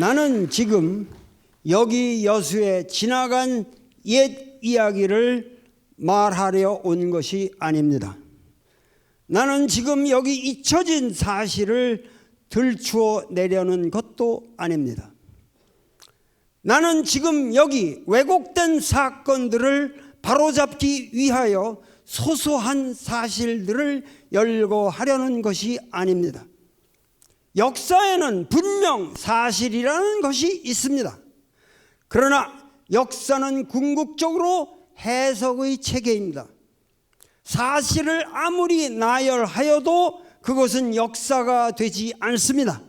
나는 지금 여기 여수에 지나간 옛 이야기를 말하려 온 것이 아닙니다. 나는 지금 여기 잊혀진 사실을 들추어 내려는 것도 아닙니다. 나는 지금 여기 왜곡된 사건들을 바로잡기 위하여 소소한 사실들을 열거하려는 것이 아닙니다. 역사에는 분명 사실이라는 것이 있습니다. 그러나 역사는 궁극적으로 해석의 체계입니다. 사실을 아무리 나열하여도 그것은 역사가 되지 않습니다.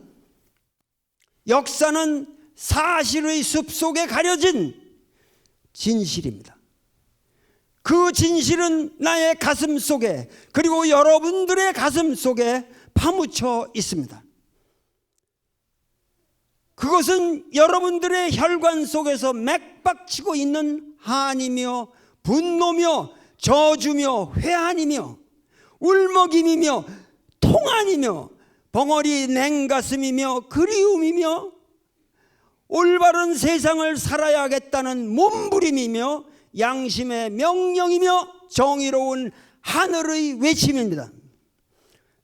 역사는 사실의 숲속에 가려진 진실입니다. 그 진실은 나의 가슴 속에, 그리고 여러분들의 가슴 속에 파묻혀 있습니다. 그것은 여러분들의 혈관 속에서 맥박치고 있는 한이며 분노며 저주며 회한이며 울먹임이며 통한이며 벙어리 냉가슴이며 그리움이며 올바른 세상을 살아야겠다는 몸부림이며 양심의 명령이며 정의로운 하늘의 외침입니다.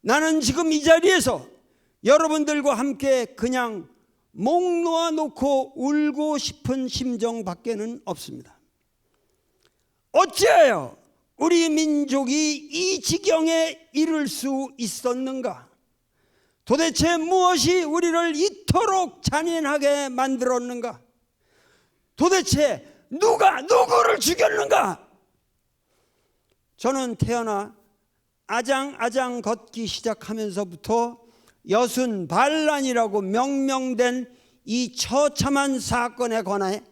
나는 지금 이 자리에서 여러분들과 함께 그냥 목 놓아놓고 울고 싶은 심정밖에는 없습니다. 어찌하여 우리 민족이 이 지경에 이를 수 있었는가? 도대체 무엇이 우리를 이토록 잔인하게 만들었는가? 도대체 누가 누구를 죽였는가? 저는 태어나 아장아장 걷기 시작하면서부터 여순 반란이라고 명명된 이 처참한 사건에 관해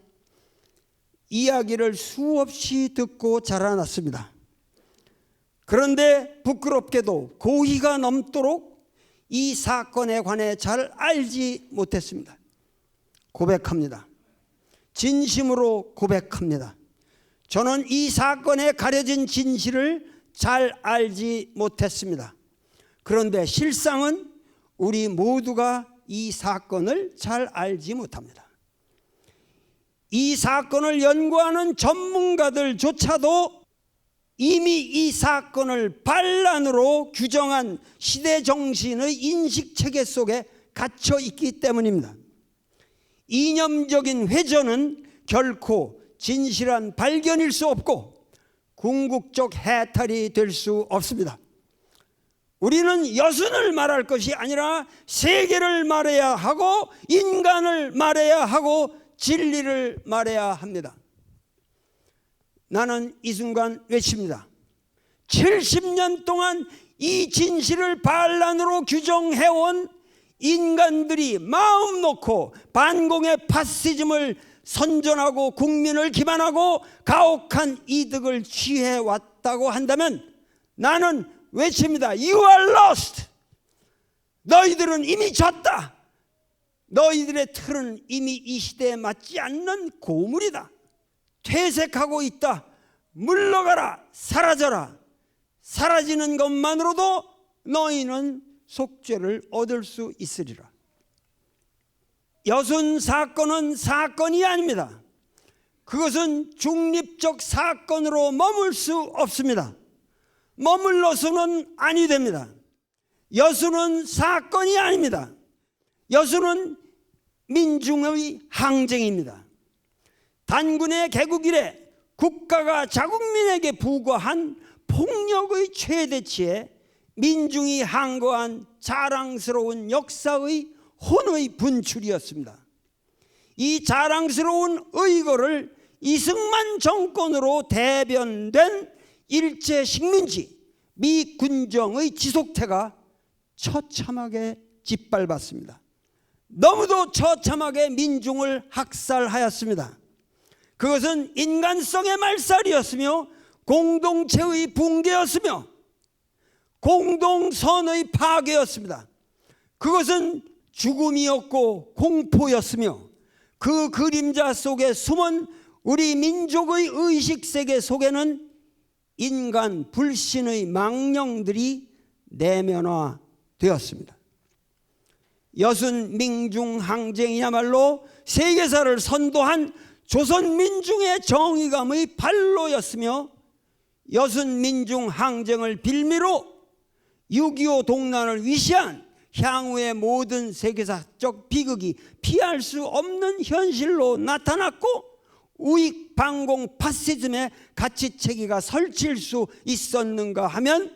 이야기를 수없이 듣고 자라났습니다. 그런데 부끄럽게도 고희가 넘도록 이 사건에 관해 잘 알지 못했습니다. 고백합니다. 진심으로 고백합니다. 저는 이 사건에 가려진 진실을 잘 알지 못했습니다. 그런데 실상은 우리 모두가 이 사건을 잘 알지 못합니다. 이 사건을 연구하는 전문가들조차도 이미 이 사건을 반란으로 규정한 시대정신의 인식체계 속에 갇혀 있기 때문입니다. 이념적인 회전은 결코 진실한 발견일 수 없고 궁극적 해탈이 될 수 없습니다. 우리는 여순을 말할 것이 아니라 세계를 말해야 하고 인간을 말해야 하고 진리를 말해야 합니다. 나는 이 순간 외칩니다. 70년 동안 이 진실을 반란으로 규정해온 인간들이 마음 놓고 반공의 파시즘을 선전하고 국민을 기만하고 가혹한 이득을 취해왔다고 한다면 나는 외칩니다. You are lost. 너희들은 이미 졌다. 너희들의 틀은 이미 이 시대에 맞지 않는 고물이다. 퇴색하고 있다. 물러가라. 사라져라. 사라지는 것만으로도 너희는 속죄를 얻을 수 있으리라. 여순 사건은 사건이 아닙니다. 그것은 중립적 사건으로 머물 수 없습니다. 머물러서는 아니 됩니다. 여순은 사건이 아닙니다. 여순은 민중의 항쟁입니다. 단군의 개국 이래 국가가 자국민에게 부과한 폭력의 최대치에 민중이 항거한 자랑스러운 역사의 혼의 분출이었습니다. 이 자랑스러운 의거를 이승만 정권으로 대변된 일제 식민지 미 군정의 지속태가 처참하게 짓밟았습니다. 너무도 처참하게 민중을 학살하였습니다. 그것은 인간성의 말살이었으며 공동체의 붕괴였으며 공동선의 파괴였습니다. 그것은 죽음이었고 공포였으며 그 그림자 속에 숨은 우리 민족의 의식세계 속에는 인간 불신의 망령들이 내면화되었습니다. 여순 민중 항쟁이야말로 세계사를 선도한 조선 민중의 정의감의 발로였으며, 여순 민중 항쟁을 빌미로 6.25 동란을 위시한 향후의 모든 세계사적 비극이 피할 수 없는 현실로 나타났고, 우익 반공 파시즘의 가치체계가 설칠 수 있었는가 하면,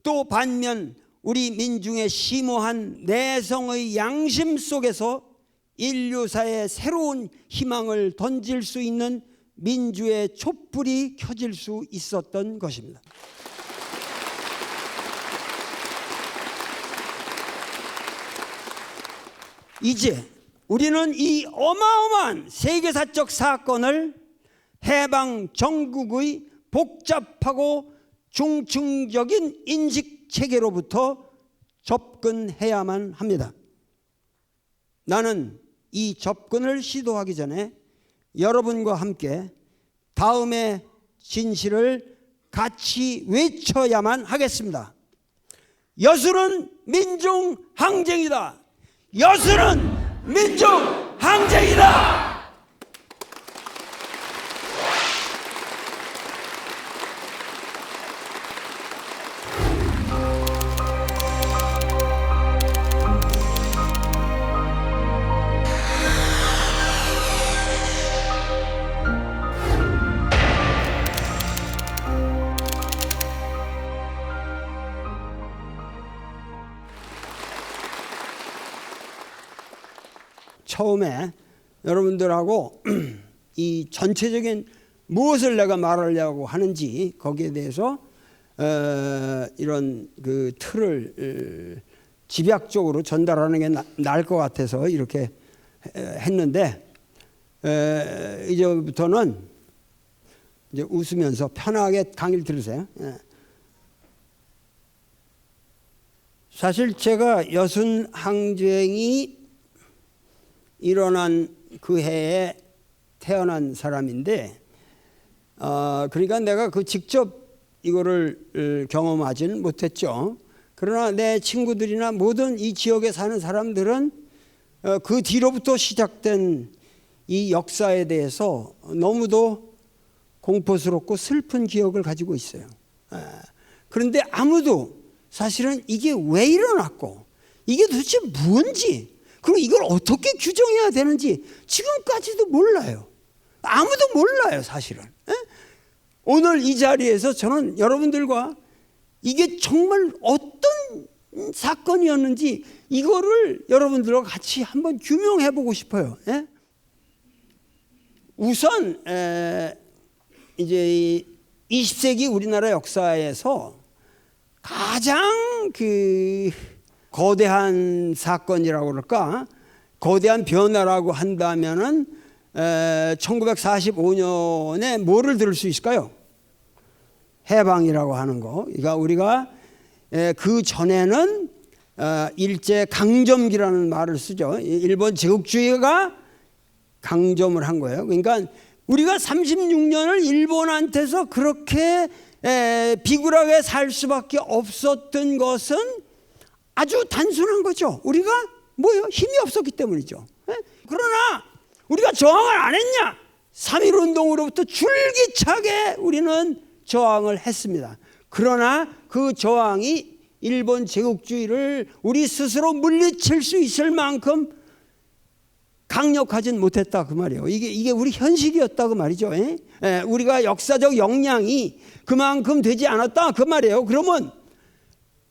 또 반면 우리 민중의 심오한 내성의 양심 속에서 인류사에 새로운 희망을 던질 수 있는 민주의 촛불이 켜질 수 있었던 것입니다. 이제 우리는 이 어마어마한 세계사적 사건을 해방 정국의 복잡하고 중층적인 인식체계로부터 접근해야만 합니다. 나는 이 접근을 시도하기 전에 여러분과 함께 다음의 진실을 같이 외쳐야만 하겠습니다. 여순은 민중 항쟁이다. 여순은 민중 항쟁이다. 처음에 여러분들하고 이 전체적인 무엇을 내가 말하려고 하는지 거기에 대해서 이런 그 틀을 집약적으로 전달하는 게 나을 것 같아서 이렇게 했는데, 이제부터는 이제 웃으면서 편하게 강의를 들으세요. 사실 제가 여순 항쟁이 일어난 그 해에 태어난 사람인데, 그러니까 내가 그 직접 이거를 경험하지는 못했죠. 그러나 내 친구들이나 모든 이 지역에 사는 사람들은 그 뒤로부터 시작된 이 역사에 대해서 너무도 공포스럽고 슬픈 기억을 가지고 있어요. 그런데 아무도 사실은 이게 왜 일어났고 이게 도대체 뭔지, 그리고 이걸 어떻게 규정해야 되는지 지금까지도 몰라요. 아무도 몰라요, 사실은. 오늘 이 자리에서 저는 여러분들과 이게 정말 어떤 사건이었는지 이거를 여러분들과 같이 한번 규명해 보고 싶어요. 우선 이제 20세기 우리나라 역사에서 가장 그 거대한 사건이라고 그럴까, 거대한 변화라고 한다면은 1945년에 뭐를 들을 수 있을까요? 해방이라고 하는 거. 그러니까 우리가 그 전에는 일제 강점기라는 말을 쓰죠. 일본 제국주의가 강점을 한 거예요. 그러니까 우리가 36년을 일본한테서 그렇게 비굴하게 살 수밖에 없었던 것은 아주 단순한 거죠. 우리가 뭐요? 힘이 없었기 때문이죠. 그러나 우리가 저항을 안 했냐? 3.1운동으로부터 줄기차게 우리는 저항을 했습니다. 그러나 그 저항이 일본 제국주의를 우리 스스로 물리칠 수 있을 만큼 강력하진 못했다 그 말이에요. 이게 우리 현실이었다 그 말이죠. 우리가 역사적 역량이 그만큼 되지 않았다 그 말이에요. 그러면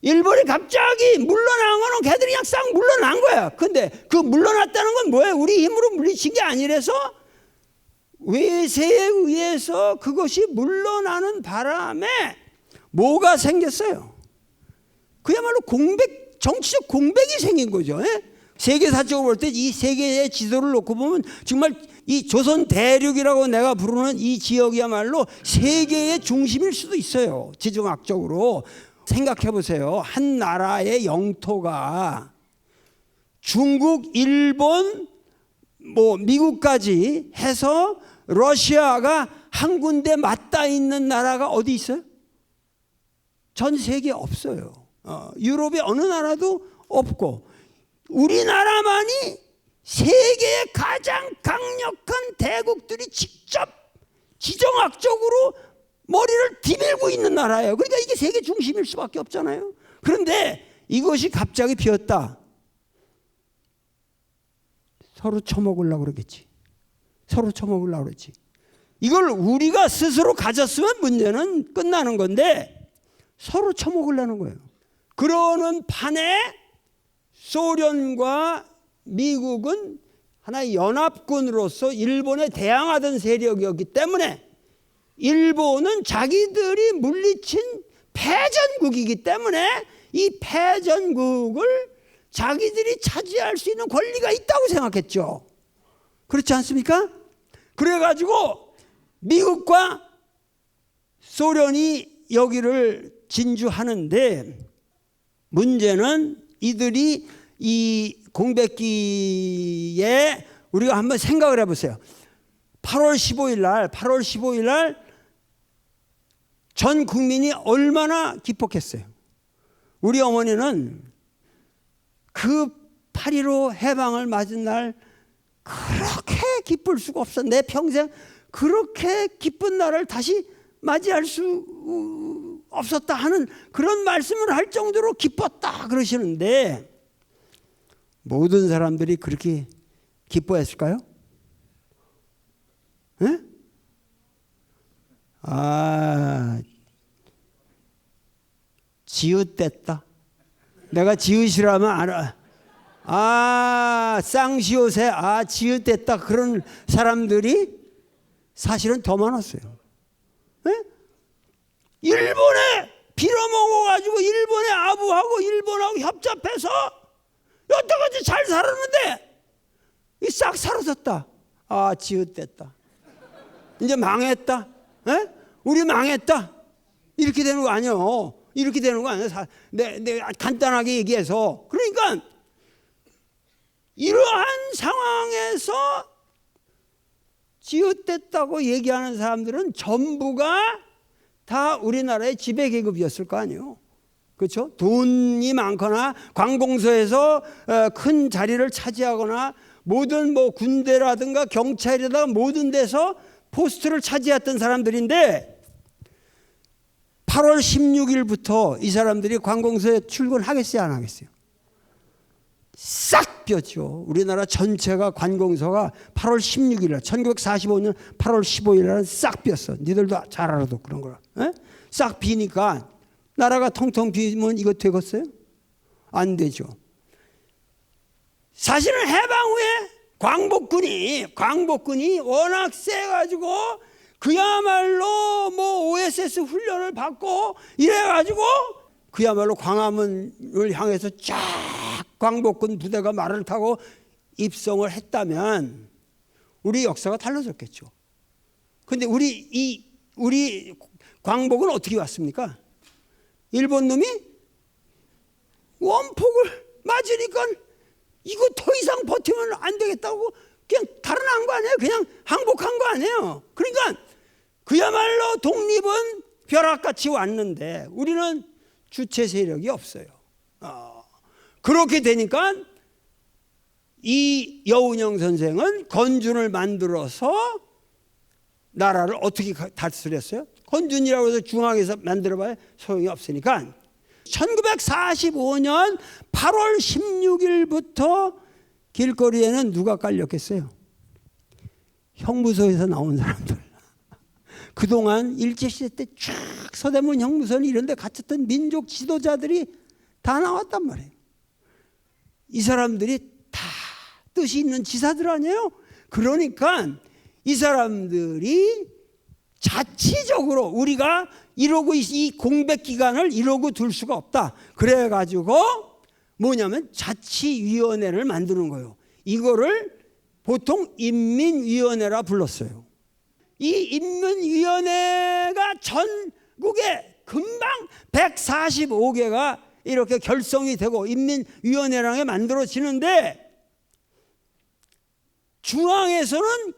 일본이 갑자기 물러난 거는 걔들이 그냥 싹 물러난 거야. 근데 그 물러났다는 건 뭐예요? 우리 힘으로 물리친 게 아니라서 외세에 의해서 그것이 물러나는 바람에 뭐가 생겼어요? 그야말로 정치적 공백이 생긴 거죠. 세계사적으로 볼 때 이 세계의 지도를 놓고 보면 정말 이 조선 대륙이라고 내가 부르는 이 지역이야말로 세계의 중심일 수도 있어요. 지정학적으로. 생각해 보세요. 한 나라의 영토가 중국, 일본, 미국까지 해서 러시아가 한 군데 맞닿아 있는 나라가 어디 있어요? 전 세계에 없어요. 유럽의 어느 나라도 없고, 우리나라만이 세계의 가장 강력한 대국들이 직접 지정학적으로 머리를 디밀고 있는 나라예요. 그러니까 이게 세계 중심일 수밖에 없잖아요. 그런데 이것이 갑자기 비었다. 서로 처먹으려고 그러겠지. 서로 처먹으려고 그러지. 이걸 우리가 스스로 가졌으면 문제는 끝나는 건데 서로 처먹으려는 거예요. 그러는 판에 소련과 미국은 하나의 연합군으로서 일본에 대항하던 세력이었기 때문에 일본은 자기들이 물리친 패전국이기 때문에 이 패전국을 자기들이 차지할 수 있는 권리가 있다고 생각했죠. 그렇지 않습니까? 그래가지고 미국과 소련이 여기를 진주하는데 문제는 이들이 이 공백기에 우리가 한번 생각을 해보세요. 8월 15일 날 전 국민이 얼마나 기뻤겠어요. 우리 어머니는 그 8.15 해방을 맞은 날 그렇게 기쁠 수가 없어. 내 평생 그렇게 기쁜 날을 다시 맞이할 수 없었다 하는 그런 말씀을 할 정도로 기뻤다 그러시는데 모든 사람들이 그렇게 기뻐했을까요? 네? 지읒댔다. 내가 지읒이라면 알아. 쌍시옷에 지읒댔다. 그런 사람들이 사실은 더 많았어요. 네? 일본에 빌어먹어가지고 일본에 아부하고 일본하고 협잡해서 여태까지 잘 살았는데 싹 사라졌다. 지읒댔다. 이제 망했다. 에? 우리 망했다. 이렇게 되는 거 아니에요. 이렇게 되는 거 아니에요. 내가 간단하게 얘기해서. 그러니까 이러한 상황에서 지읒댔다고 얘기하는 사람들은 전부가 다 우리나라의 지배계급이었을 거 아니에요. 그렇죠? 돈이 많거나 관공서에서 큰 자리를 차지하거나 모든 군대라든가 경찰이라든가 모든 데서 포스트를 차지했던 사람들인데 8월 16일부터 이 사람들이 관공서에 출근하겠어요, 안 하겠어요? 싹 비었죠. 우리나라 전체가 관공서가 8월 16일 날 1945년 8월 15일 날은 싹 비었어. 니들도 잘 알아도 그런 거라. 에? 싹 비니까 나라가 텅텅 비면 이거 되겠어요? 안 되죠. 사실은 해방 후에 광복군이 워낙 세가지고 그야말로 OSS 훈련을 받고 이래가지고 그야말로 광화문을 향해서 쫙 광복군 부대가 말을 타고 입성을 했다면 우리 역사가 달라졌겠죠. 근데 우리 광복은 어떻게 왔습니까? 일본 놈이 원폭을 맞으니까 이거 더 이상 버티면 안 되겠다고 그냥 달아난 거 아니에요? 그냥 항복한 거 아니에요? 그러니까 그야말로 독립은 벼락같이 왔는데 우리는 주체 세력이 없어요. 그렇게 되니까 이 여운형 선생은 건준을 만들어서 나라를 어떻게 다스렸어요? 건준이라고 해서 중앙에서 만들어봐야 소용이 없으니까 1945년 8월 16일부터 길거리에는 누가 깔렸겠어요? 형무소에서 나온 사람들. 그동안 일제시대 때 쫙 서대문 형무소는 이런 데 갇혔던 민족 지도자들이 다 나왔단 말이에요. 이 사람들이 다 뜻이 있는 지사들 아니에요? 그러니까 이 사람들이 자치적으로 우리가 이러고 이 공백 기간을 이러고 둘 수가 없다. 그래가지고 뭐냐면 자치위원회를 만드는 거예요. 이거를 보통 인민위원회라 불렀어요. 이 인민위원회가 전국에 금방 145개가 이렇게 결성이 되고 인민위원회라는 게 만들어지는데 중앙에서는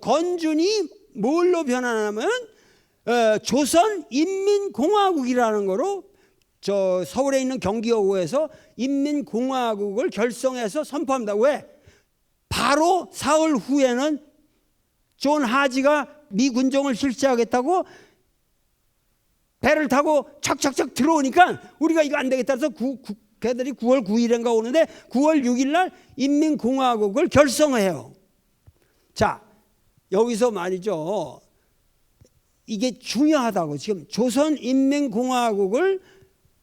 건준이 뭘로 변하냐면 조선인민공화국이라는 거로 저 서울에 있는 경기여고에서 인민공화국을 결성해서 선포합니다. 왜? 바로 사흘 후에는 존 하지가 미 군정을 실시하겠다고 배를 타고 착착착 들어오니까 우리가 이거 안 되겠다 해서 걔들이 9월 9일인가 오는데 9월 6일 날 인민공화국을 결성해요. 자, 여기서 말이죠. 이게 중요하다고. 지금 조선인민공화국을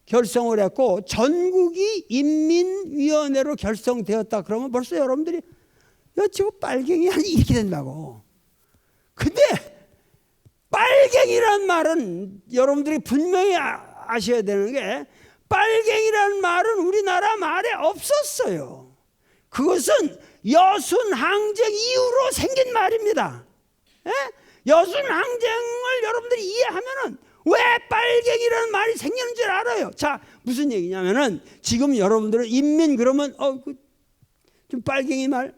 결성을 했고 전국이 인민위원회로 결성되었다. 그러면 벌써 여러분들이 지금 빨갱이 이렇게 된다고. 근데 빨갱이란 말은 여러분들이 분명히 아셔야 되는 게 빨갱이란 말은 우리나라 말에 없었어요. 그것은 여순 항쟁 이후로 생긴 말입니다. 예? 여순 항쟁을 여러분들이 이해하면은 왜 빨갱이라는 말이 생기는 줄 알아요. 자, 무슨 얘기냐면은 지금 여러분들은 인민 그러면 좀 빨갱이 말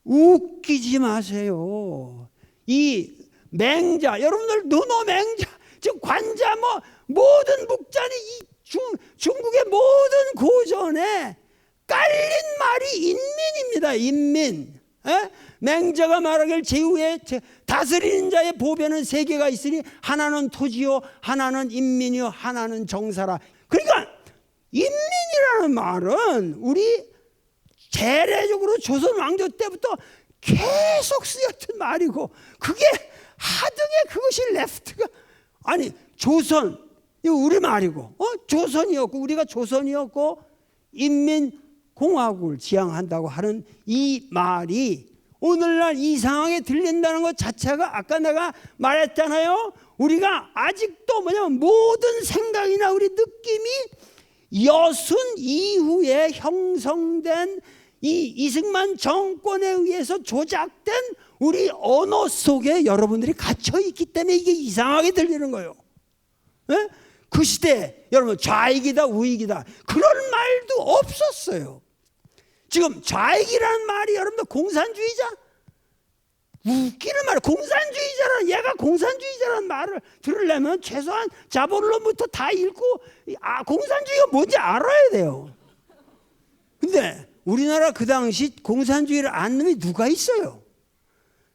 웃기지 마세요. 이 맹자, 여러분들 노노 맹자, 즉 관자 모든 북잔이 이 중국의 모든 고전에 깔린 말이 인민입니다. 인민. 에? 맹자가 말하길 제후에 다스리는 자의 보배는 세 개가 있으니 하나는 토지요, 하나는 인민이요, 하나는 정사라. 그러니까 인민이라는 말은 우리 재래적으로 조선 왕조 때부터 계속 쓰였던 말이고 그게 하등에 그것이 레프트가 아니 조선 이거 우리 말이고 조선이었고 우리가 조선이었고 인민공화국을 지향한다고 하는 이 말이 오늘날 이 상황에 들린다는 것 자체가 아까 내가 말했잖아요. 우리가 아직도 뭐냐면 모든 생각이나 우리 느낌이 여순 이후에 형성된 이 이승만 정권에 의해서 조작된 우리 언어 속에 여러분들이 갇혀 있기 때문에 이게 이상하게 들리는 거예요. 네? 그 시대에 여러분 좌익이다 우익이다 그런 말도 없었어요. 지금 좌익이라는 말이 여러분들 공산주의자 웃기는 말 공산주의자라는 얘가 공산주의자라는 말을 들으려면 최소한 자본론부터 다 읽고 공산주의가 뭔지 알아야 돼요. 근데 우리나라 그 당시 공산주의를 아는 놈이 누가 있어요?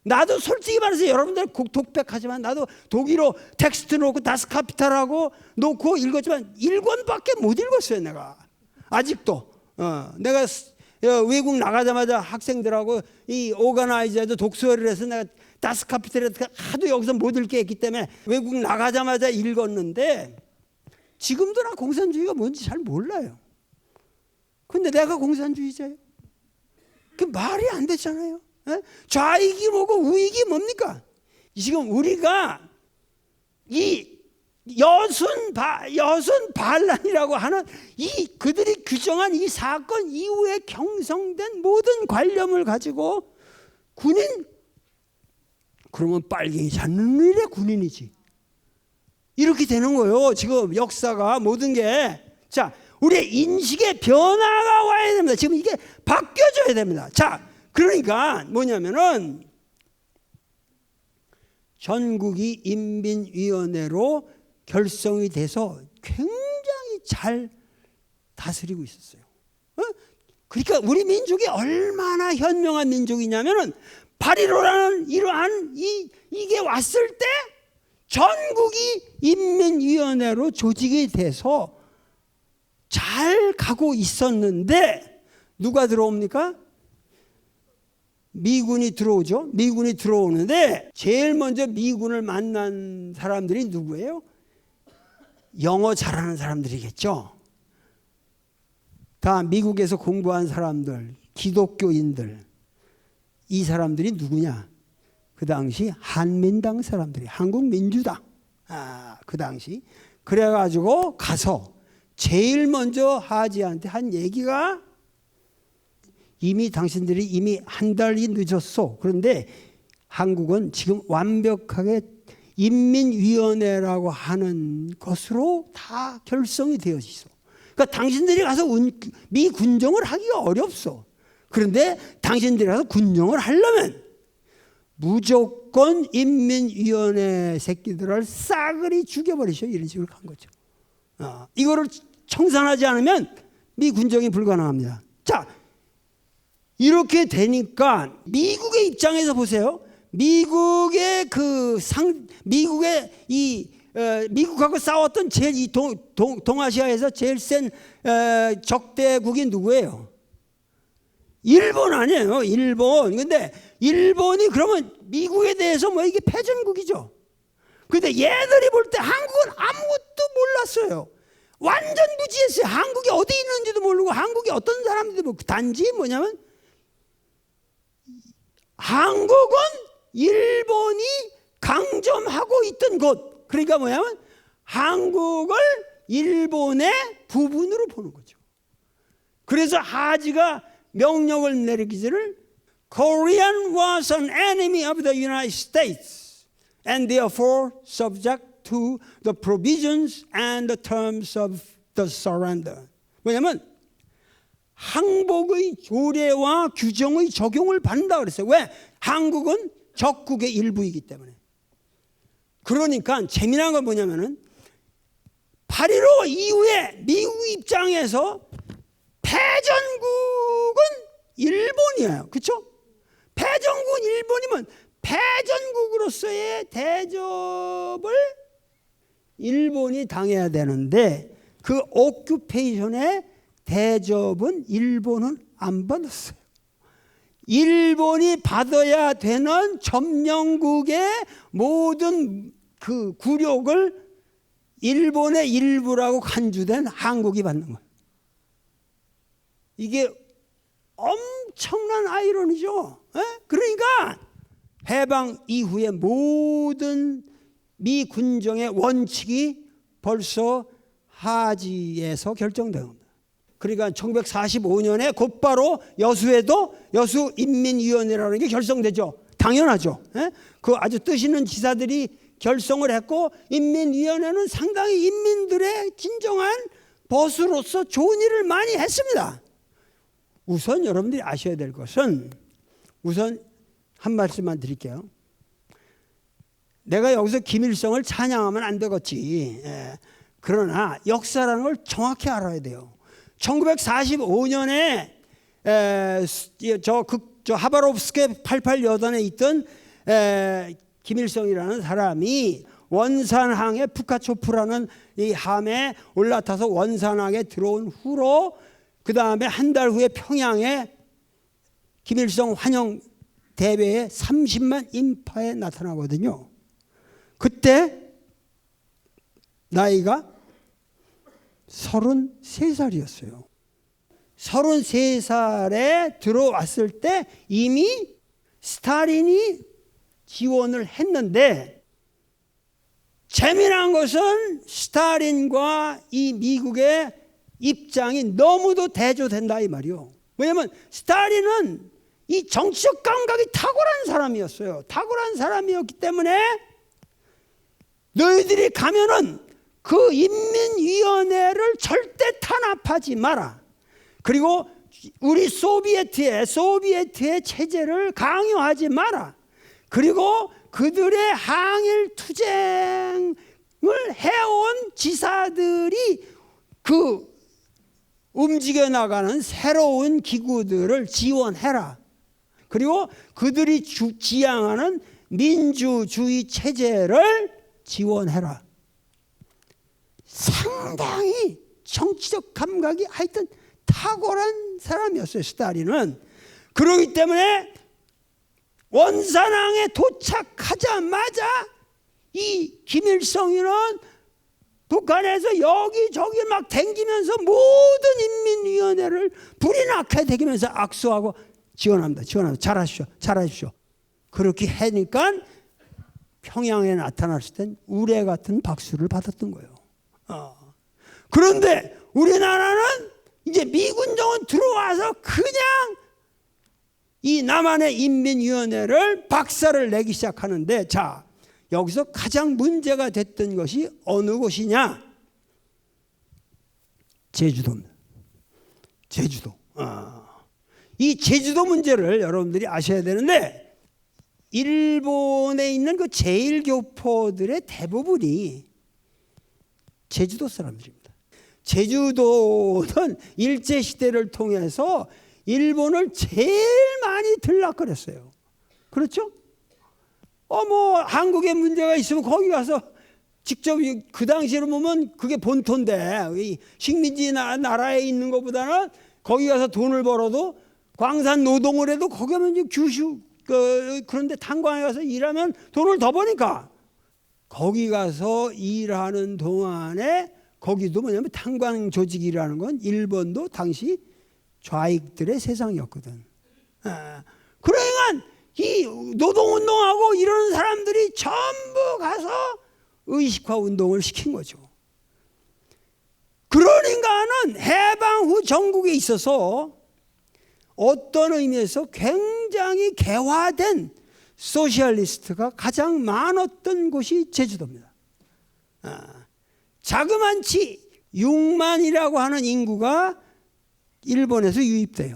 나도 솔직히 말해서 여러분들 독백하지만 나도 독일어 텍스트 놓고 다스카피탈하고 놓고 읽었지만 1권밖에 못 읽었어요. 내가 아직도 내가 외국 나가자마자 학생들하고 이 오가나이저에도 독서를 해서 내가 다스카피탈에 하도 여기서 못 읽게 했기 때문에 외국 나가자마자 읽었는데 지금도 나 공산주의가 뭔지 잘 몰라요. 근데 내가 공산주의자예요? 그 말이 안 되잖아요. 에? 좌익이 뭐고 우익이 뭡니까? 지금 우리가 이 여순 반란이라고 하는 이 그들이 규정한 이 사건 이후에 형성된 모든 관념을 가지고 군인 그러면 빨갱이 잡는 일에 군인이지 이렇게 되는 거예요. 지금 역사가 모든 게 자 우리의 인식의 변화가 와야 됩니다. 지금 이게 바뀌어져야 됩니다. 자 그러니까 뭐냐면은 전국이 인민위원회로 결성이 돼서 굉장히 잘 다스리고 있었어요. 그러니까 우리 민족이 얼마나 현명한 민족이냐면은 8.15라는 이러한 이게 왔을 때 전국이 인민위원회로 조직이 돼서 잘 가고 있었는데 누가 들어옵니까? 미군이 들어오죠. 미군이 들어오는데 제일 먼저 미군을 만난 사람들이 누구예요? 영어 잘하는 사람들이겠죠. 다 미국에서 공부한 사람들, 기독교인들. 이 사람들이 누구냐? 그 당시 한민당 사람들이, 한국민주당. 그 당시. 그래가지고 가서 제일 먼저 하지한테 한 얘기가 이미 당신들이 이미 한 달이 늦었어. 그런데 한국은 지금 완벽하게 인민위원회라고 하는 것으로 다 결성이 되어 있어. 그러니까 당신들이 가서 미 군정을 하기가 어렵소. 그런데 당신들이 가서 군정을 하려면 무조건 인민위원회 새끼들을 싸그리 죽여버리셔. 이런 식으로 간 거죠. 이거를 청산하지 않으면 미 군정이 불가능합니다. 자, 이렇게 되니까 미국의 입장에서 보세요. 미국하고 싸웠던 제일 이 동아시아에서 제일 센 적대국이 누구예요? 일본 아니에요. 일본. 근데 일본이 그러면 미국에 대해서 뭐 이게 패전국이죠. 근데 얘들이 볼 때 한국은 아무것도 몰랐어요. 완전 무지했어요. 한국이 어디 있는지도 모르고 한국이 어떤 사람들도 모르고 단지 뭐냐면 한국은 일본이 강점하고 있던 곳. 그러니까 뭐냐면 한국을 일본의 부분으로 보는 거죠. 그래서 하지가 명령을 내리기를 Korean was an enemy of the United States and therefore subject to the provisions and the terms of the surrender. 왜냐하면 항복의 조례와 규정의 적용을 받는다 그랬어요. 왜? 한국은 적국의 일부이기 때문에. 그러니까 재미난 건 뭐냐면은 8.15 이후에 미국 입장에서 패전국은 일본이에요. 그렇죠? 패전국은 일본이면 패전국으로서의 대접을 일본이 당해야 되는데 그 오큐페이션의 대접은 일본은 안 받았어요. 일본이 받아야 되는 점령국의 모든 그 굴욕을 일본의 일부라고 간주된 한국이 받는 거예요. 이게 엄청난 아이러니죠. 그러니까 해방 이후에 모든 미 군정의 원칙이 벌써 하지에서 결정된 겁니다. 그러니까 1945년에 곧바로 여수에도 여수인민위원회라는 게 결성되죠. 당연하죠. 그 아주 뜻 있는 지사들이 결성을 했고 인민위원회는 상당히 인민들의 진정한 보수로서 좋은 일을 많이 했습니다. 우선 여러분들이 아셔야 될 것은 우선 한 말씀만 드릴게요. 내가 여기서 김일성을 찬양하면 안 되겠지. 그러나 역사라는 걸 정확히 알아야 돼요. 1945년에 저 하바롭스크 88 여단에 있던 김일성이라는 사람이 원산항에 푸카초프라는 이 함에 올라타서 원산항에 들어온 후로 그 다음에 한 달 후에 평양에 김일성 환영 대회에 30만 인파에 나타나거든요. 그때 나이가 33살이었어요. 33살에 들어왔을 때 이미 스탈린이 지원을 했는데 재미난 것은 스탈린과 이 미국의 입장이 너무도 대조된다 이 말이요. 왜냐하면 스탈린은 이 정치적 감각이 탁월한 사람이었어요. 탁월한 사람이었기 때문에 너희들이 가면은 그 인민위원회를 절대 탄압하지 마라. 그리고 우리 소비에트의 체제를 강요하지 마라. 그리고 그들의 항일 투쟁을 해온 지사들이 그 움직여 나가는 새로운 기구들을 지원해라. 그리고 그들이 지향하는 민주주의 체제를 지원해라. 상당히 정치적 감각이 하여튼 탁월한 사람이었어요. 스탈린은. 그렇기 때문에 원산항에 도착하자마자 이 김일성이는 북한에서 여기저기 막 댕기면서 모든 인민위원회를 불이 나게 되면서 악수하고 지원합니다. 잘하십시오. 그렇게 하니까 평양에 나타났을 땐 우레 같은 박수를 받았던 거예요. 그런데 우리나라는 이제 미군정은 들어와서 그냥 이 남한의 인민위원회를 박살을 내기 시작하는데, 자, 여기서 가장 문제가 됐던 것이 어느 곳이냐? 제주도입니다. 제주도. 이 제주도 문제를 여러분들이 아셔야 되는데, 일본에 있는 그 제1교포들의 대부분이 제주도 사람들입니다. 제주도는 일제시대를 통해서 일본을 제일 많이 들락거렸어요. 그렇죠? 뭐 한국에 문제가 있으면 거기 가서 직접 그 당시로 보면 그게 본토인데 식민지 나라에 있는 것보다는 거기 가서 돈을 벌어도 광산 노동을 해도 거기 가면 규슈 그런데 탄광에 가서 일하면 돈을 더 버니까 거기 가서 일하는 동안에 거기도 뭐냐면 탄광 조직이라는 건 일본도 당시 좌익들의 세상이었거든. 그러니까 이 노동운동하고 이러는 사람들이 전부 가서 의식화 운동을 시킨 거죠. 그러니까는 해방 후 전국에 있어서 어떤 의미에서 굉장히 개화된 소셜리스트가 가장 많았던 곳이 제주도입니다. 자그만치 6만이라고 하는 인구가 일본에서 유입돼요.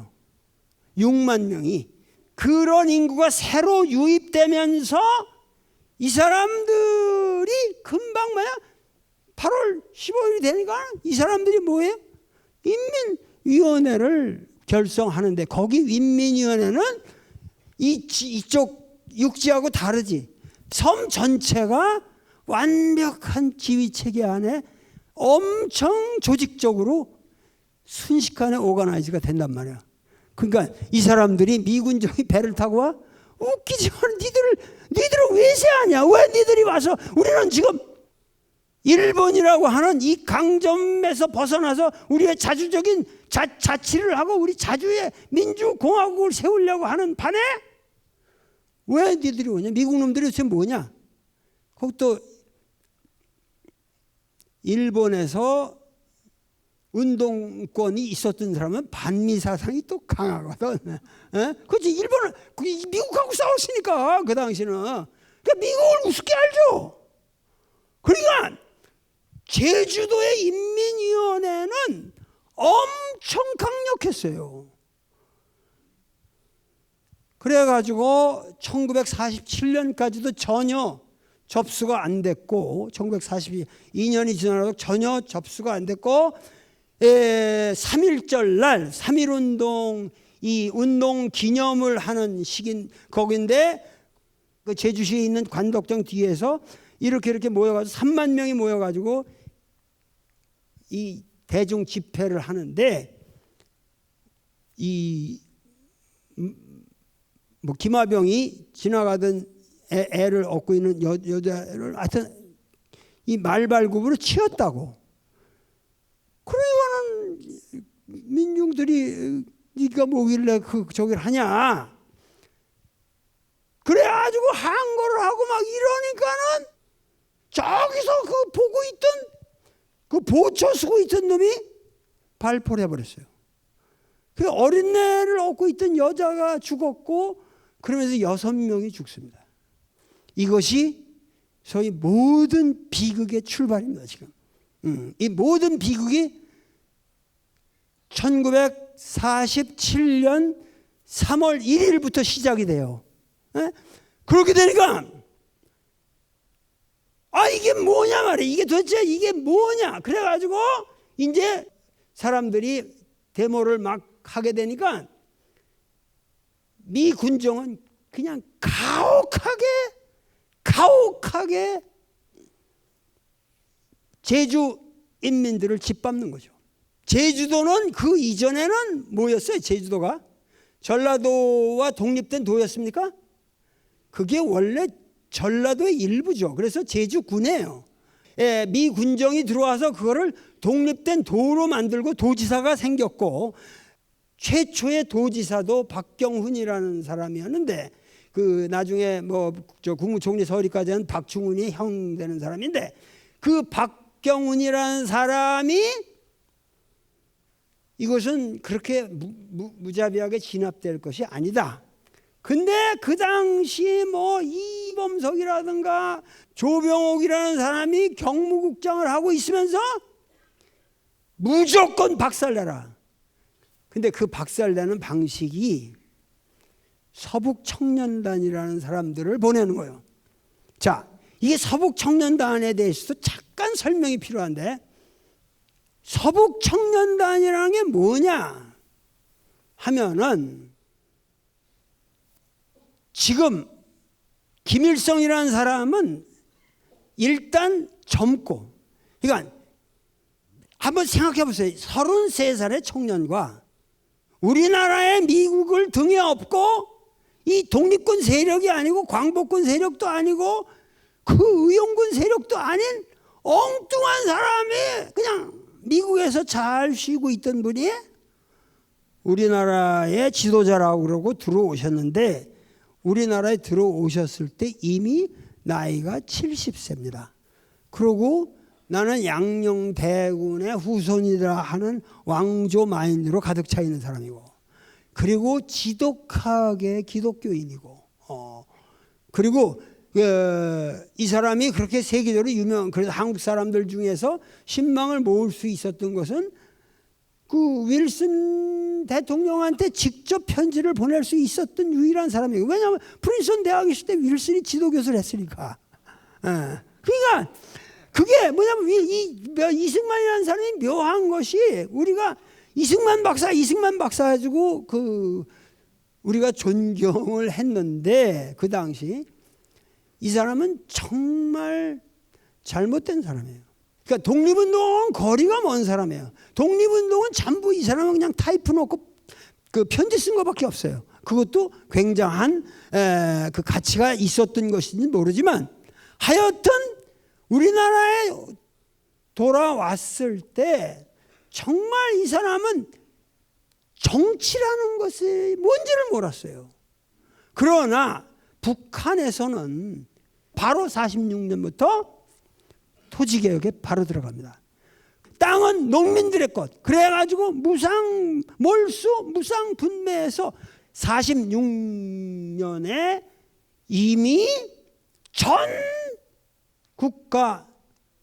6만 명이. 그런 인구가 새로 유입되면서 이 사람들이 금방 8월 15일이 되니까 이 사람들이 뭐예요? 인민위원회를 결성하는데 거기 인민위원회는 이쪽 육지하고 다르지. 섬 전체가 완벽한 지휘체계 안에 엄청 조직적으로 순식간에 오가나이즈가 된단 말이야. 그러니까 이 사람들이 미군정이 배를 타고 와? 웃기지만 니들은 왜 세하냐? 왜 니들이 와서 우리는 지금 일본이라고 하는 이 강점에서 벗어나서 우리의 자주적인 자치를 하고 우리 자주의 민주공화국을 세우려고 하는 반에 왜 니들이 오냐? 미국 놈들이 도대체 뭐냐? 그것도 일본에서 운동권이 있었던 사람은 반미 사상이 또 강하거든. 그렇지. 일본은 미국하고 싸웠으니까 그 당시는. 그러니까 미국을 우습게 알죠. 그러니까 제주도의 인민위원회는 엄청 강력했어요. 그래가지고 1947년까지도 전혀 접수가 안 됐고 1942년이 지나도 전혀 접수가 안 됐고 3.1절 날 3.1운동 이 운동 기념을 하는 시긴 거긴데 그 제주시에 있는 관덕정 뒤에서 이렇게 모여가지고 3만 명이 모여가지고 이 대중 집회를 하는데 뭐 김하병이 지나가던 애를 얻고 있는 여자를 하여튼 이 말발굽으로 치었다고. 그러니까는 민중들이 네가 뭐길래 저기를 하냐. 그래가지고 항거를 하고 막 이러니까는 저기서 그 보고 있던 그 보초 쓰고 있던 놈이 발포를 해버렸어요. 그 어린애를 얻고 있던 여자가 죽었고 그러면서 6명이 죽습니다. 이것이 소위 모든 비극의 출발입니다. 지금 이 모든 비극이 1947년 3월 1일부터 시작이 돼요. 그렇게 되니까 이게 뭐냐 말이야. 이게 도대체 이게 뭐냐. 그래가지고 이제 사람들이 데모를 막 하게 되니까 미 군정은 그냥 가혹하게 제주 인민들을 짓밟는 거죠. 제주도는 그 이전에는 뭐였어요? 제주도가 전라도와 독립된 도였습니까? 그게 원래 전라도의 일부죠. 그래서 제주군이에요. 미 군정이 들어와서 그거를 독립된 도로 만들고 도지사가 생겼고 최초의 도지사도 박경훈이라는 사람이었는데 그 나중에 뭐 저 국무총리 서울이까지는 박충훈이 형 되는 사람인데 그 박경훈이라는 사람이 이것은 그렇게 무자비하게 진압될 것이 아니다. 근데 그 당시 뭐 이범석이라든가 조병옥이라는 사람이 경무국장을 하고 있으면서 무조건 박살내라. 근데 그 박살내는 방식이 서북청년단이라는 사람들을 보내는 거예요. 자, 이게 서북청년단에 대해서도 약간 설명이 필요한데, 서북청년단이라는 게 뭐냐 하면은, 지금 김일성이라는 사람은 일단 젊고, 그러니까 한번 생각해 보세요. 33살의 청년과 우리나라의 미국을 등에 업고 이 독립군 세력이 아니고 광복군 세력도 아니고 그 의용군 세력도 아닌 엉뚱한 사람이 그냥 미국에서 잘 쉬고 있던 분이 우리나라의 지도자라고 그러고 들어오셨는데, 우리나라에 들어오셨을 때 이미 나이가 70세입니다. 그리고 나는 양녕대군의 후손이라 하는 왕조 마인드로 가득 차 있는 사람이고, 그리고 지독하게 기독교인이고, 그리고 이 사람이 그렇게 세계적으로 유명, 그래서 한국 사람들 중에서 신망을 모을 수 있었던 것은 그 윌슨 대통령한테 직접 편지를 보낼 수 있었던 유일한 사람이에요. 왜냐하면 프린스턴 대학에 있을 때 윌슨이 지도교수를 했으니까. 그러니까 그게 뭐냐면 이승만이라는 사람이 묘한 것이, 우리가 이승만 박사 해가지고 우리가 존경을 했는데, 그 당시 이 사람은 정말 잘못된 사람이에요. 그러니까 독립운동은 거리가 먼 사람이에요. 독립운동은 전부 이 사람은 그냥 타이프 놓고 그 편지 쓴 것밖에 없어요. 그것도 굉장한 그 가치가 있었던 것인지 모르지만, 하여튼 우리나라에 돌아왔을 때 정말 이 사람은 정치라는 것이 뭔지를 몰랐어요. 그러나 북한에서는 바로 46년부터 토지개혁에 바로 들어갑니다. 땅은 농민들의 것. 그래가지고 몰수 무상 분배해서 46년에 이미 전 국가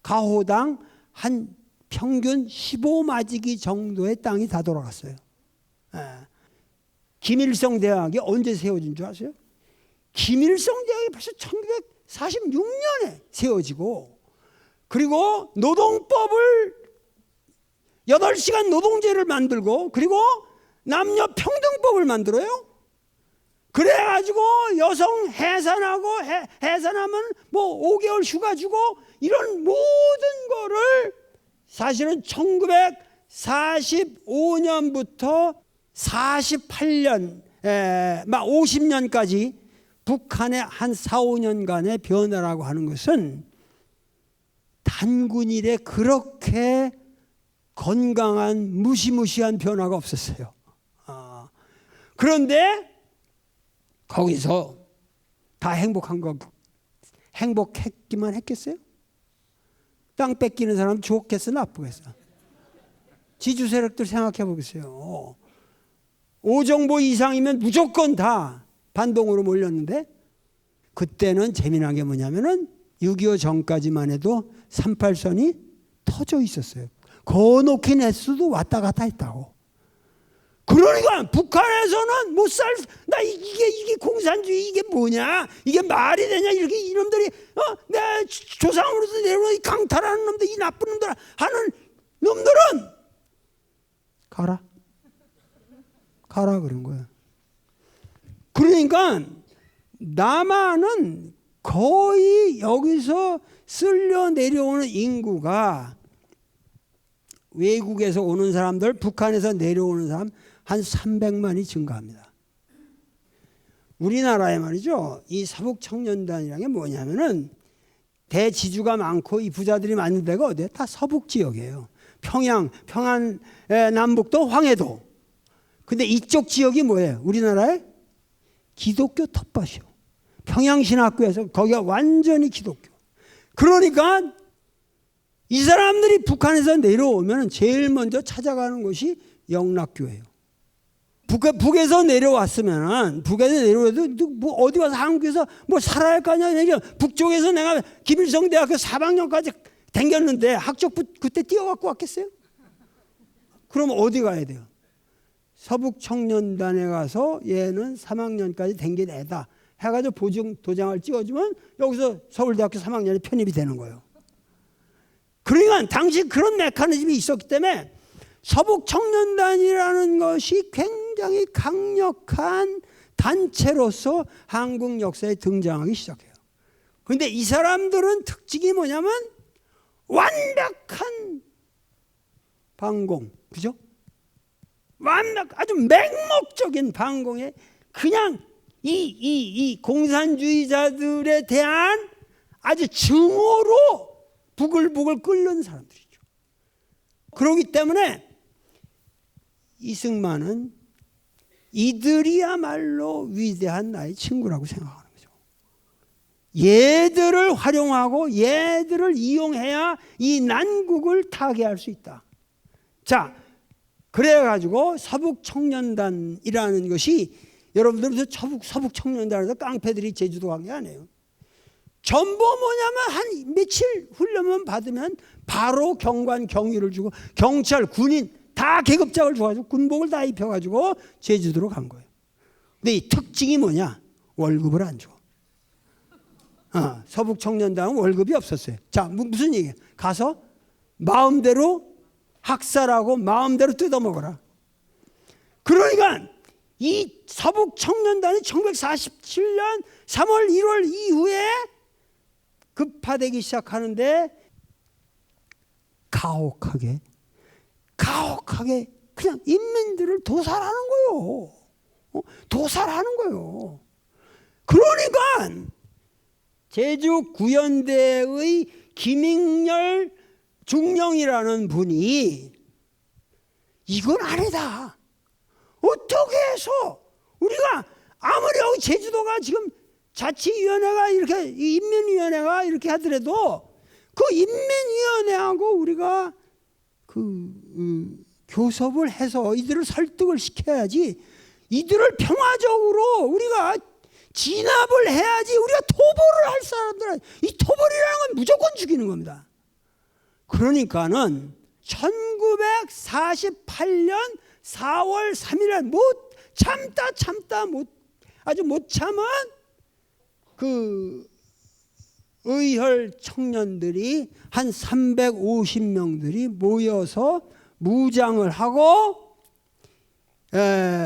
가호당 한 평균 15마지기 정도의 땅이 다 돌아갔어요. 김일성 대학이 언제 세워진 줄 아세요? 김일성 대학이 벌써 1946년에 세워지고, 그리고 노동법을 8시간 노동제를 만들고, 그리고 남녀 평등법을 만들어요. 그래가지고 여성 해산하면 뭐 5개월 휴가 주고, 이런 모든 거를 사실은 1945년부터 48년 막 50년까지 북한의 한 4, 5년간의 변화라고 하는 것은 단군 이래 그렇게 건강한 무시무시한 변화가 없었어요. 그런데 거기서 다 행복했기만 했겠어요? 땅 뺏기는 사람 좋겠어, 나쁘겠어? 지주 세력들 생각해 보겠어요. 오정보 이상이면 무조건 다 반동으로 몰렸는데, 그때는 재미난 게 뭐냐면은 6.25 전까지만 해도 38선이 터져 있었어요. 거놓긴 횟수도 왔다 갔다 했다고. 그러니까 북한에서는 못 살, 나 이게 공산주의 이게 뭐냐, 이게 말이 되냐, 이렇게 이놈들이 내 조상으로서 내려온 이 강탈하는 놈들, 이 나쁜 놈들 하는 놈들은 가라 그런 거예요. 그러니까 남한은 거의 여기서 쓸려 내려오는 인구가, 외국에서 오는 사람들, 북한에서 내려오는 사람 한 300만이 증가합니다. 우리나라에 말이죠, 이 서북청년단이라는 게 뭐냐면은 대지주가 많고 이 부자들이 많은 데가 어디예요? 다 서북지역이에요. 평안 남북도 황해도. 근데 이쪽 지역이 뭐예요? 우리나라의 기독교 텃밭이요. 평양신학교에서 거기가 완전히 기독교. 그러니까 이 사람들이 북한에서 내려오면 제일 먼저 찾아가는 곳이 영락교예요. 북에서 내려왔으면, 북에서 내려와도 뭐 어디 가서 한국에서 뭐 살아야 할 거 아니야. 북쪽에서 내가 김일성 대학교 4학년까지 댕겼는데 학적부 그때 뛰어갖고 왔겠어요? 그럼 어디 가야 돼요? 서북청년단에 가서 얘는 3학년까지 댕긴 애다 해가지고 도장을 찍어주면 여기서 서울대학교 3학년에 편입이 되는 거예요. 그러니까 당시 그런 메커니즘이 있었기 때문에 서북청년단이라는 것이 굉장히 강력한 단체로서 한국 역사에 등장하기 시작해요. 그런데 이 사람들은 특징이 뭐냐면 완벽한 반공, 그죠? 아주 맹목적인 반공에 그냥 이 공산주의자들에 대한 아주 증오로 부글부글 끓는 사람들이죠. 그렇기 때문에 이승만은 이들이야말로 위대한 나의 친구라고 생각하는 거죠. 얘들을 활용하고 얘들을 이용해야 이 난국을 타개할 수 있다. 자, 그래가지고 서북청년단이라는 것이 여러분들 서북청년단에서 깡패들이 제주도 간 게 아니에요. 전부 뭐냐면 한 며칠 훈련만 받으면 바로 경관 경위를 주고 경찰 군인 다 계급장을 줘가지고 군복을 다 입혀가지고 제주도로 간 거예요. 근데 이 특징이 뭐냐? 월급을 안 줘. 서북청년단은 월급이 없었어요. 자, 무슨 얘기야? 가서 마음대로 학살하고 마음대로 뜯어먹어라. 그러니까 이 서북청년단이 1947년 3월 1월 이후에 급파되기 시작하는데 가혹하게 그냥 인민들을 도살하는 거예요. 도살하는 거예요. 그러니까 제주 구연대의 김익렬 중령이라는 분이 이건 아니다. 어떻게 해서 우리가 아무리 여기 제주도가 지금 자치위원회가 이렇게 인민위원회가 이렇게 하더라도 그 인민위원회하고 우리가 교섭을 해서 이들을 설득을 시켜야지, 이들을 평화적으로 우리가 진압을 해야지. 우리가 토벌을 할 사람들은 이 토벌이라는 건 무조건 죽이는 겁니다. 그러니까는 1948년 4월 3일날 못 참다 아주 못 참은 그 의혈 청년들이 한 350명들이 모여서 무장을 하고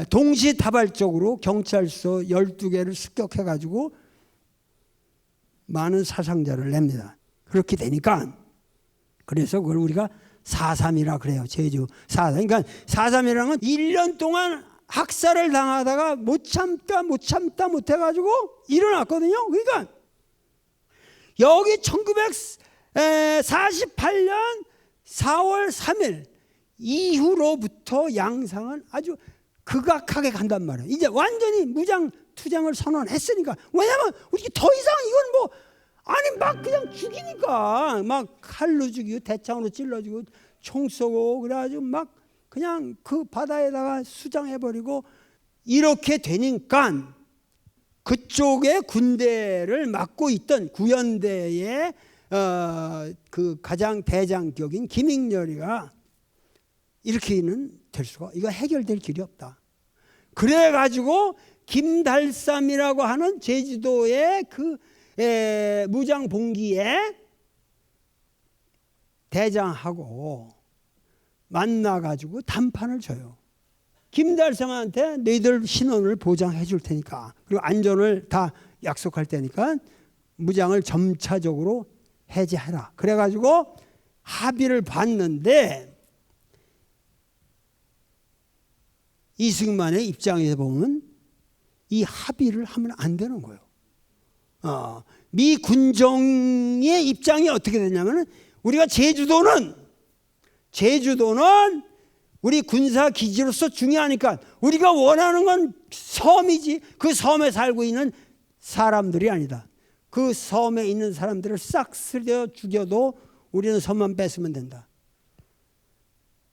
동시다발적으로 경찰서 12개를 습격해가지고 많은 사상자를 냅니다. 그렇게 되니까 그래서 그걸 우리가 4.3이라 그래요. 제주 4.3. 그러니까 4.3이라는 건 1년 동안 학살을 당하다가 못 참다 못해가지고 일어났거든요. 그러니까 여기 1948년 4월 3일 이후로부터 양상은 아주 극악하게 간단 말이에요. 이제 완전히 무장 투쟁을 선언했으니까. 왜냐하면 우리 더 이상 이건 뭐 아니 막 그냥 죽이니까 막 칼로 죽이고 대창으로 찔러주고 총 쏘고 그래가지고 막 그냥 그 바다에다가 수장해버리고 이렇게 되니까 그쪽에 군대를 맡고 있던 구연대의 그 가장 대장격인 김익렬이가 이렇게는 될 수가, 이거 해결될 길이 없다. 그래가지고 김달삼이라고 하는 제주도의 그 무장 봉기의 대장하고 만나가지고 담판을 줘요. 김달삼한테 너희들 신원을 보장해 줄 테니까, 그리고 안전을 다 약속할 테니까 무장을 점차적으로 해제하라. 그래가지고 합의를 봤는데 이승만의 입장에서 보면 이 합의를 하면 안 되는 거예요. 미 군정의 입장이 어떻게 되냐면 우리가 제주도는 우리 군사 기지로서 중요하니까 우리가 원하는 건 섬이지 그 섬에 살고 있는 사람들이 아니다. 그 섬에 있는 사람들을 싹 쓸어 죽여도 우리는 섬만 뺏으면 된다.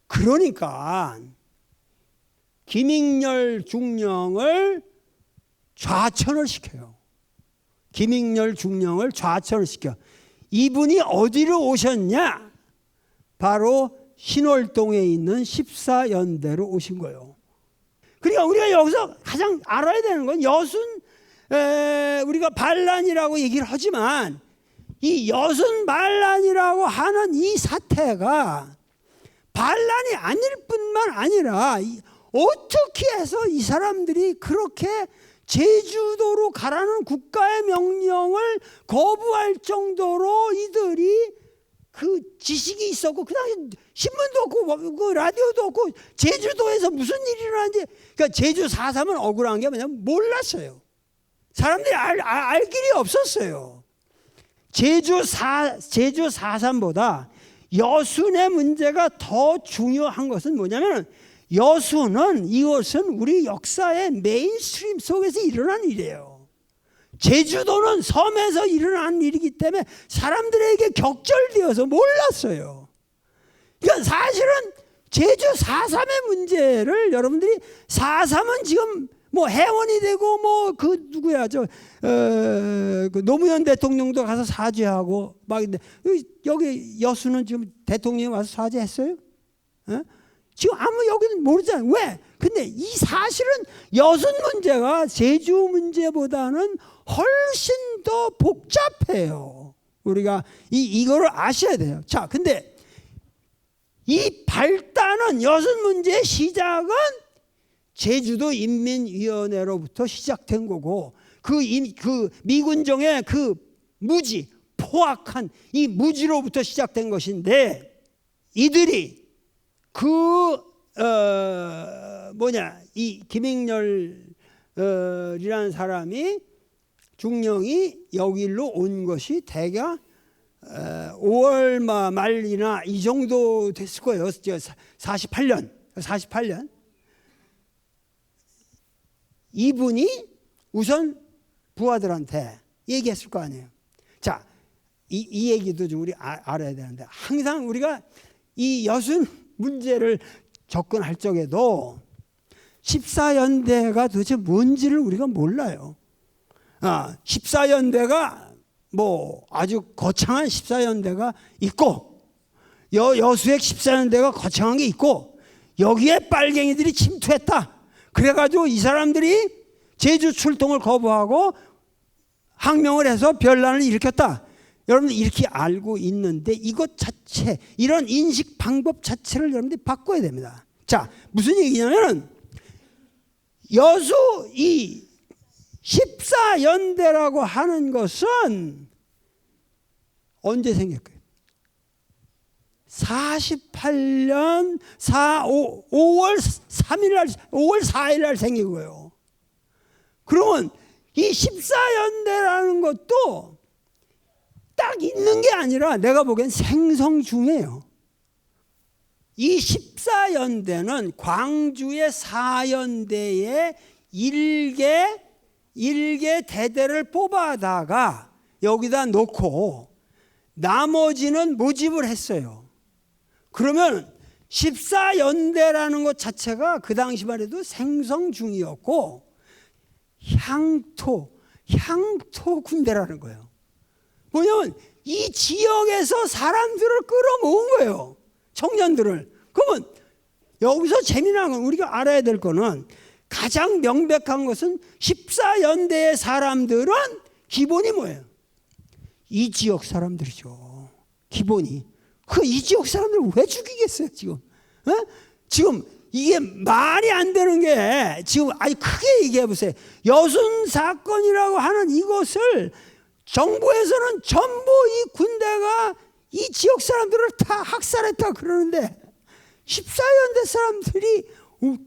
그러니까 김익렬 중령을 좌천을 시켜요. 김익렬 중령을 좌천을 시켜. 이분이 어디로 오셨냐? 바로 신월동에 있는 14연대로 오신 거예요. 그러니까 우리가 여기서 가장 알아야 되는 건 여순 우리가 반란이라고 얘기를 하지만 이 여순 반란이라고 하는 이 사태가 반란이 아닐 뿐만 아니라 어떻게 해서 이 사람들이 그렇게 제주도로 가라는 국가의 명령을 거부할 정도로 이들이 그 지식이 있었고, 그 당시 신문도 없고 그 라디오도 없고 제주도에서 무슨 일이 일어나는지, 그러니까 제주 4.3은 억울한 게 뭐냐면 몰랐어요. 사람들이 알 길이 없었어요. 제주 4.3보다 여순의 문제가 더 중요한 것은 뭐냐면, 여순은 이것은 우리 역사의 메인스트림 속에서 일어난 일이에요. 제주도는 섬에서 일어난 일이기 때문에 사람들에게 격절되어서 몰랐어요. 그러니까 사실은 제주 4.3의 문제를 여러분들이 4.3은 지금 뭐 해원이 되고 뭐 그 누구야 그 노무현 대통령도 가서 사죄하고 막, 근데 여기 여수는 지금 대통령이 와서 사죄했어요? 어? 지금 아무 여기는 모르잖아요. 왜? 근데 이 사실은 여순 문제가 제주 문제보다는 훨씬 더 복잡해요. 우리가 이거를 아셔야 돼요. 자, 근데 이 발단은, 여순 문제의 시작은 제주도 인민위원회로부터 시작된 거고, 그 미군정의 그 무지, 포악한 이 무지로부터 시작된 것인데, 이들이 이 김익렬이라는 사람이, 중령이 여기로 온 것이 대략 5월 말이나 이 정도 됐을 거예요. 48년. 이분이 우선 부하들한테 얘기했을 거 아니에요. 자, 이 얘기도 좀 우리 알아야 되는데, 항상 우리가 이 여순 문제를 접근할 적에도 14연대가 도대체 뭔지를 우리가 몰라요. 14연대가 뭐 아주 거창한 14연대가 있고, 여수의 14연대가 거창한 게 있고, 여기에 빨갱이들이 침투했다. 그래가지고 이 사람들이 제주 출동을 거부하고 항명을 해서 변란을 일으켰다. 여러분들 이렇게 알고 있는데, 이것 자체, 이런 인식 방법 자체를 여러분들이 바꿔야 됩니다. 자, 무슨 얘기냐면, 여수 이 14연대라고 하는 것은 언제 생겼어요? 48년 5월 4일 날 생긴 거예요. 그러면 이 14연대라는 것도 딱 있는 게 아니라 내가 보기엔 생성 중이에요. 이 14연대는 광주의 4연대의 일개 대대를 뽑아다가 여기다 놓고 나머지는 모집을 했어요. 그러면 14연대라는 것 자체가 그 당시만 해도 생성 중이었고, 향토 군대라는 거예요. 뭐냐면 이 지역에서 사람들을 끌어모은 거예요. 청년들을. 그러면 여기서 재미난 건, 우리가 알아야 될 거는, 가장 명백한 것은 14연대의 사람들은 기본이 뭐예요? 이 지역 사람들이죠. 기본이. 이 지역 사람들을 왜 죽이겠어요, 지금? 지금 이게 말이 안 되는 게, 지금 아주 크게 얘기해 보세요. 여순 사건이라고 하는 이것을 정부에서는 전부 이 군대가 이 지역 사람들을 다 학살했다 그러는데, 14연대 사람들이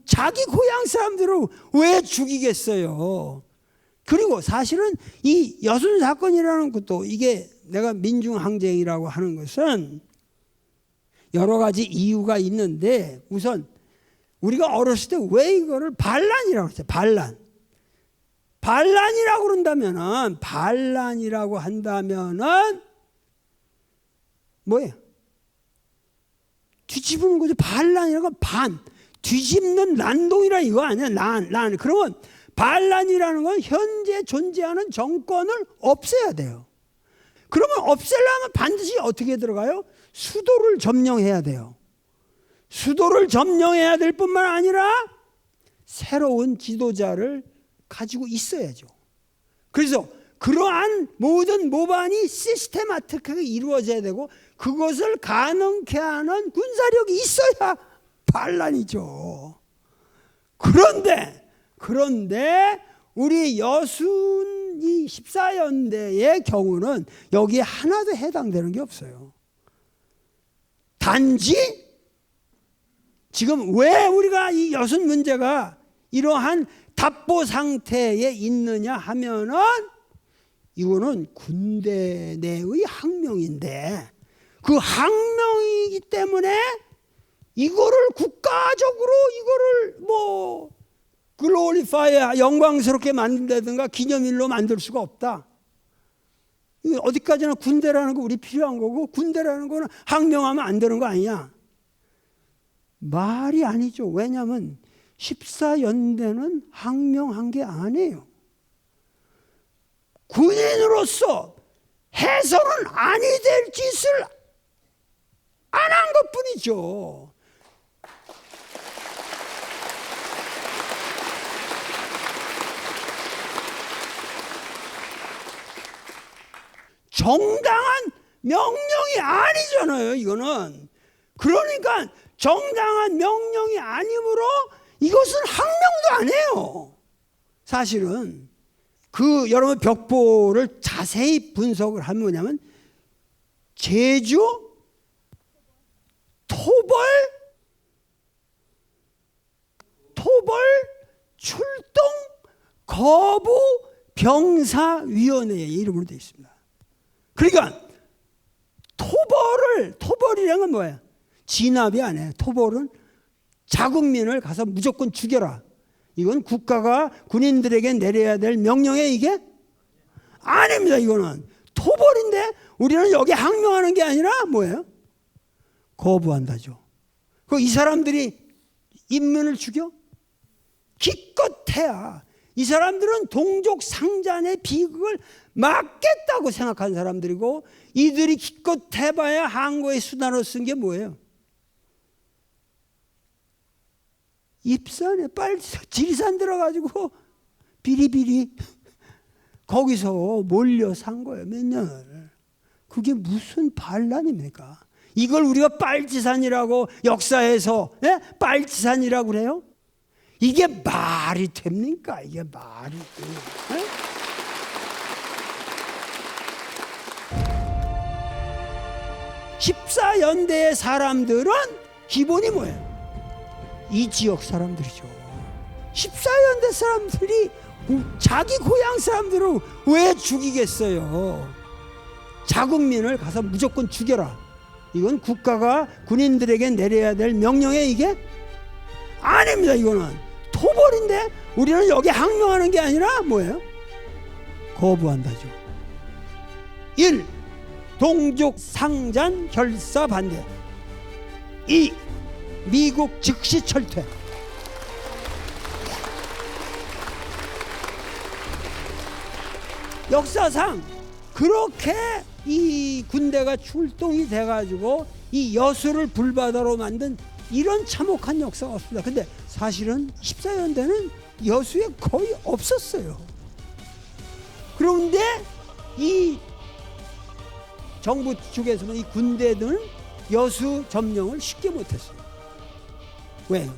자기 고향 사람들을 왜 죽이겠어요? 그리고 사실은 이 여순 사건이라는 것도, 이게 내가 민중항쟁이라고 하는 것은 여러 가지 이유가 있는데, 우선 우리가 어렸을 때 왜 이거를 반란이라고 했어요? 반란이라고 한다면은 뭐예요? 뒤집는 거죠. 반란이라고 하면 뒤집는 난동이라 이거 아니야. 난. 그러면 반란이라는 건 현재 존재하는 정권을 없애야 돼요. 그러면 없애려면 반드시 어떻게 들어가요? 수도를 점령해야 돼요. 수도를 점령해야 될 뿐만 아니라 새로운 지도자를 가지고 있어야죠. 그래서 그러한 모든 모반이 시스테마틱하게 이루어져야 되고 그것을 가능케 하는 군사력이 있어야 반란이죠. 그런데 우리 여순 이 14연대의 경우는 여기에 하나도 해당되는 게 없어요. 단지 지금 왜 우리가 이 여순 문제가 이러한 답보 상태에 있느냐 하면은 이거는 군대 내의 항명인데 그 항명이기 때문에 이거를 국가적으로 이거를 뭐 글로리파이 영광스럽게 만든다든가 기념일로 만들 수가 없다. 어디까지나 군대라는 거 우리 필요한 거고 군대라는 거는 항명하면 안 되는 거 아니냐. 말이 아니죠. 왜냐하면 14연대는 항명한 게 아니에요. 군인으로서 해서는 아니 될 짓을 안 한 것뿐이죠. 정당한 명령이 아니잖아요, 이거는. 그러니까 정당한 명령이 아니므로 이것은 항명도 안 해요. 사실은 그 여러분 벽보를 자세히 분석을 하면 뭐냐면 제주 토벌 출동 거부 병사위원회의 이름으로 되어 있습니다. 그러니까 토벌이라는 건 뭐예요? 진압이 아니에요. 토벌은 자국민을 가서 무조건 죽여라. 이건 국가가 군인들에게 내려야 될 명령에 이게 아닙니다. 이거는 토벌인데 우리는 여기 항명하는 게 아니라 뭐예요? 거부한다죠. 이 사람들이 인민을 죽여? 기껏해야 이 사람들은 동족 상잔의 비극을 막겠다고 생각한 사람들이고 이들이 기껏 해봐야 항거의 수단으로 쓴 게 뭐예요? 입산에 지리산 들어가지고 비리비리 거기서 몰려 산 거예요. 몇 년을. 그게 무슨 반란입니까? 이걸 우리가 빨치산이라고 역사에서 빨치산이라고 그래요? 이게 말이 됩니까? 이게 말이 돼요? 14연대의 사람들은 기본이 뭐예요? 이 지역 사람들이죠. 14연대 사람들이 자기 고향 사람들을 왜 죽이겠어요? 자국민을 가서 무조건 죽여라. 이건 국가가 군인들에게 내려야 될 명령에 이게 아닙니다. 이거는 토벌인데 우리는 여기 항명하는 게 아니라 뭐예요? 거부한다죠. 1. 동족 상잔 결사 반대. 2. 미국 즉시 철퇴. 역사상 그렇게 이 군대가 출동이 돼가지고 이 여수를 불바다로 만든 이런 참혹한 역사가 없습니다. 근데 사실은 14연대는 여수에 거의 없었어요. 그런데 이 정부 측에서는 이 군대들은 여수 점령을 쉽게 못했어요. 왜?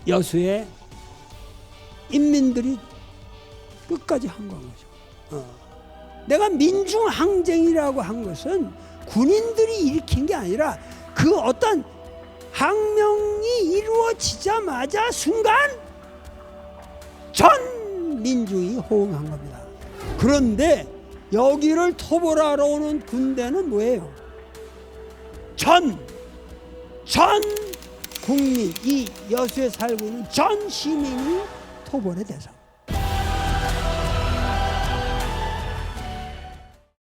여수에 인민들이 끝까지 항거한 거죠. 내가 민중항쟁이라고 한 것은 군인들이 일으킨 게 아니라 그 어떤 항명이 이루어지자마자 순간 전 민중이 호응한 겁니다. 그런데 여기를 토벌하러 오는 군대는 뭐예요? 전 국민, 이 여수에 살고 있는 전 시민이 토벌의 대상.